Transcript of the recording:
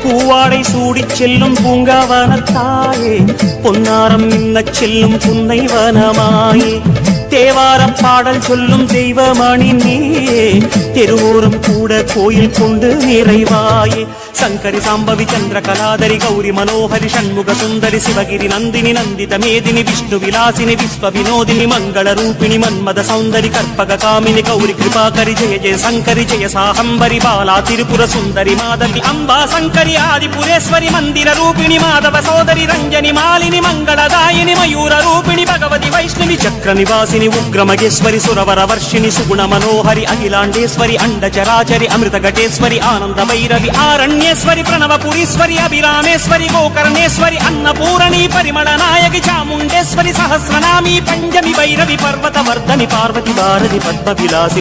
பூவாடை சூடிச் செல்லும் பூங்காவனத்தாயே பொன்னாரம் மின்னச் செல்லும் புன்னை வனமாயே தேவாரப் பாடல் சொல்லும் தெய்வமணி நீயே தெருவோரம் கூட கோயில் கொண்டு நிறைவாயே శంకరి సాంబవి చంద్ర కళాధరి గౌరి మనోహరి షణ్ముఖ సుందరి శివగిరి నందిని నందిత మేదిని విష్ణు విలాసిని విశ్వ వినోదిని మంగళ రూపిణి మన్మద సౌందరి కర్పక కామిని గౌరి కృపాకరి జయ జయ శంకరి జయ సాహంబరి బాలా తిరుపుర సుందరి మాధవి అంబా శంకరి ఆదిపురేశ్వరి మందిర రూపిణి మాధవ సోదరి రంజని మాలిని మంగళదాయిని మయూర రూపిణి భగవతి వైష్ణవి చక్ర నివాసిని ఉగ్రమగేశ్వరి సురవర వర్షిణి సుగుణ మనోహరి అఖిలాండేశ్వరి అండచరాచరి అమృత ఘటేశ్వరి ఆనంద భైరవి ఆరణ్యేశ్వరి ప్రణవపురీశ్వరి అభిరామేశ్వరి గోకర్ణేశ్వరి అన్నపూరణి పరిమళ నాయకి చాముండేశ్వరి సహస్రనామి పంచమి భైరవి పర్వత వర్ధని పార్వతి భారతి పద్మ విలాసి